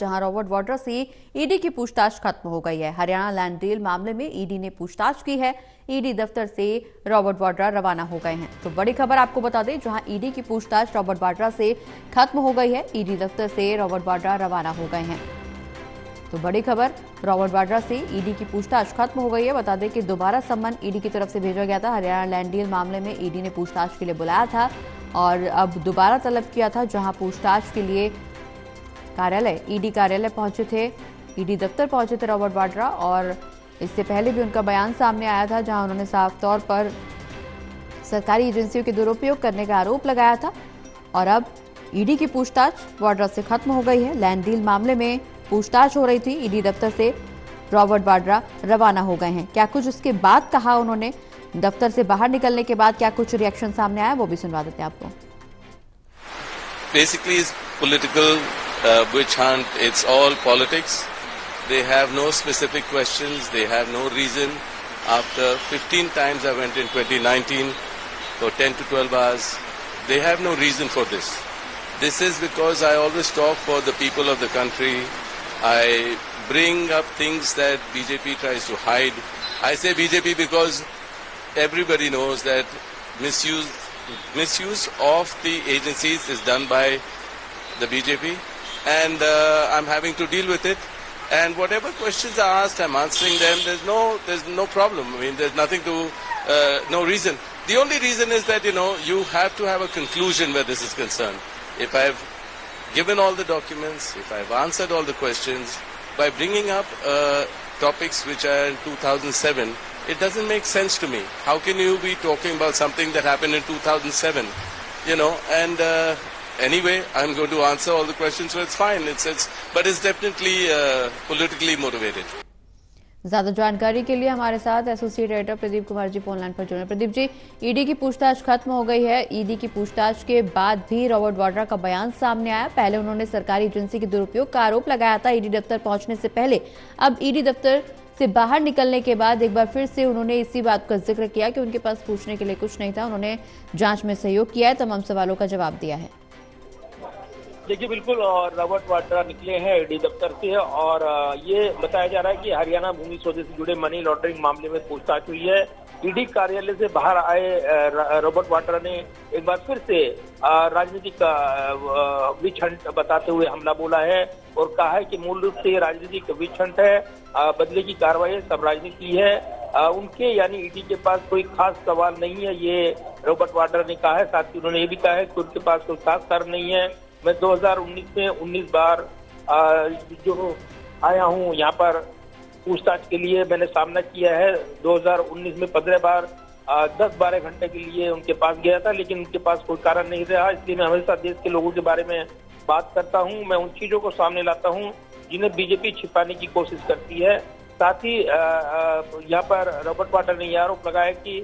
जहां रॉबर्ट वाड्रा से ईडी की पूछताछ खत्म हो गई है। हरियाणा लैंड डील मामले में ईडी ने पूछताछ की है। ईडी दफ्तर से रॉबर्ट वाड्रा रवाना हो गए हैं। तो बड़ी खबर आपको बता दें, जहां ईडी की पूछताछ रॉबर्ट वाड्रा से खत्म हो गई है, ईडी दफ्तर से रॉबर्ट वाड्रा रवाना हो गए हैं। तो बड़ी खबर, रॉबर्ट वाड्रा से ईडी की पूछताछ खत्म हो गई है। बता दें कि दोबारा सम्मन ईडी की तरफ से भेजा गया था। हरियाणा लैंड डील मामले में ईडी ने पूछताछ के लिए बुलाया था और अब दोबारा तलब किया था, जहां पूछताछ के लिए ईडी कार्यालय पहुंचे थे, ईडी दफ्तर पहुंचे थे रॉबर्ट वाड्रा। और इससे पहले भी उनका बयान सामने आया था, जहां उन्होंने साफ तौर पर सरकारी एजेंसियों के दुरुपयोग करने का आरोप लगाया था। और अब ईडी की पूछताछ वाड्रा से खत्म हो गई है। लैंड डील मामले में पूछताछ हो रही थी, ईडी दफ्तर से रॉबर्ट वाड्रा रवाना हो गए हैं। क्या कुछ उसके बाद कहा उन्होंने, दफ्तर से बाहर निकलने के बाद क्या कुछ रिएक्शन सामने आया, वो भी सुनवा देते हैं आपको। Basically, it's political witch hunt. It's all politics. They have no specific questions. They have no reason. After 15 times I went in 2019 for 10 to 12 hours. They have no reason for this. This is because I always talk for the people of the country. I bring up things that BJP tries to hide. I say BJP because everybody knows that misuse of the agencies is done by the BJP, and I'm having to deal with it. And whatever questions are asked, I'm answering them. There's no problem. I mean, there's nothing to, no reason. The only reason is that, you have to have a conclusion where this is concerned. If I've given all the documents, if I've answered all the questions, by bringing up topics which are in 2007, it doesn't make sense to me. How can you be talking about something that happened in 2007? And anyway, I'm going to answer all the questions, so it's fine. But it's definitely politically motivated. ज्यादा जानकारी के लिए हमारे साथ associate editor Pradeep Kumar ji phone line पर जुड़े। Pradeep ji, ED की पूछताछ खत्म हो गई है। ईडी की पूछताछ के बाद भी रॉबर्ट वाड्रा का बयान सामने आया। पहले उन्होंने सरकारी एजेंसी के दुरुपयोग का आरोप लगाया था ईडी दफ्तर पहुंचने से पहले। अब ईडी दफ्तर से बाहर निकलने के बाद एक बार फिर से उन्होंने इसी बात का जिक्र किया कि उनके पास पूछने के लिए कुछ नहीं था। उन्होंने जांच में सहयोग किया है, तमाम सवालों का जवाब दिया है। देखिए, बिल्कुल, और रॉबर्ट वाड्रा निकले हैं ईडी दफ्तर से और ये बताया जा रहा है कि हरियाणा भूमि सौदे से जुड़े मनी लॉन्ड्रिंग मामले में पूछताछ हुई है। ईडी कार्यालय से बाहर आए रॉबर्ट वाड्रा ने एक बार फिर से राजनीतिक विच हंट बताते हुए हमला बोला है और कहा है कि मूल रूप से राजनीतिक विच हंट है, बदले की कार्रवाई है, सब राजनीति है। उनके यानी ईडी के पास कोई खास सवाल नहीं है, ये रॉबर्ट वाड्रा ने कहा है। साथ ही उन्होंने ये भी कहा है कि उनके पास कोई खास कारण नहीं है। मैं 2019 में 19 बार जो आया हूँ यहाँ पर पूछताछ के लिए, मैंने सामना किया है। 2019 में 15 बार 10-12 घंटे के लिए उनके पास गया था, लेकिन उनके पास कोई कारण नहीं रहा। इसलिए मैं हमेशा देश के लोगों के बारे में बात करता हूँ। मैं उन चीजों को सामने लाता हूँ जिन्हें बीजेपी छिपाने की कोशिश करती है। साथ ही यहाँ पर रॉबर्ट वाड्रा ने यह आरोप लगाया कि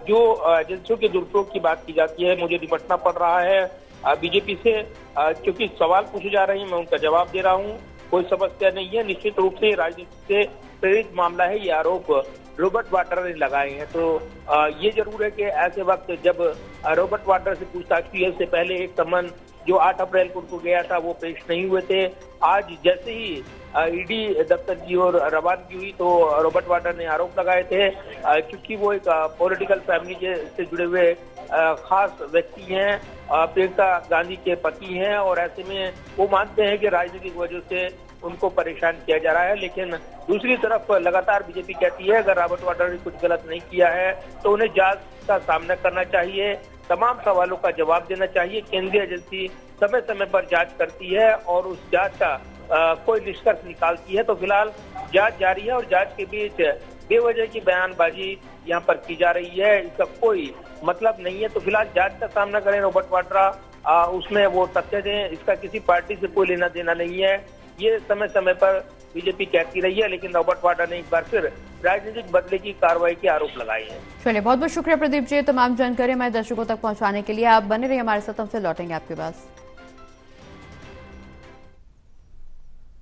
जो एजेंसियों के दुरुपयोग की बात की जाती है, मुझे निपटना पड़ रहा है बीजेपी से, क्योंकि सवाल पूछे जा रहे हैं, मैं उनका जवाब दे रहा हूं। कोई समस्या नहीं है। निश्चित रूप से राजनीति से प्रेरित मामला है, ये आरोप रॉबर्ट वाड्रा ने लगाए हैं। तो ये जरूर है कि ऐसे वक्त जब रॉबर्ट वाड्रा से पूछताछ की है, इससे पहले एक सम्मन जो 8 अप्रैल को उनको गया था वो पेश नहीं हुए थे। आज जैसे ही ईडी दफ्तर की ओर रवानगी हुई तो रॉबर्ट वाड्रा ने आरोप लगाए थे, क्योंकि वो एक पॉलिटिकल फैमिली से जुड़े हुए खास व्यक्ति हैं, प्रियंका गांधी के पति हैं, और ऐसे में वो मानते हैं कि राजनीतिक वजह से उनको परेशान किया जा रहा है। लेकिन दूसरी तरफ लगातार बीजेपी कहती है अगर रॉबर्ट वाड्रा ने कुछ गलत नहीं किया है तो उन्हें जांच का सामना करना चाहिए, तमाम सवालों का जवाब देना चाहिए। केंद्रीय एजेंसी समय समय पर जांच करती है और उस जांच का कोई निष्कर्ष निकालती है। तो फिलहाल जांच जारी है और जांच के बीच बेवजह की बयानबाजी यहाँ पर की जा रही है, इसका कोई मतलब नहीं है। तो फिलहाल जांच का सामना करें रॉबर्ट वाड्रा, उसमें वो तथ्य दें, इसका किसी पार्टी से कोई लेना देना नहीं है। ये समय समय पर बीजेपी कहती रही है, लेकिन रॉबर्ट वाड्रा ने एक बार फिर राजनीतिक बदले की कार्रवाई के आरोप लगाए हैं। चलिए, बहुत बहुत शुक्रिया प्रदीप जी, तमाम जानकारी हमारे दर्शकों तक पहुंचाने के लिए। आप बने रहिए हमारे साथ, हमसे लौटेंगे आपके पास।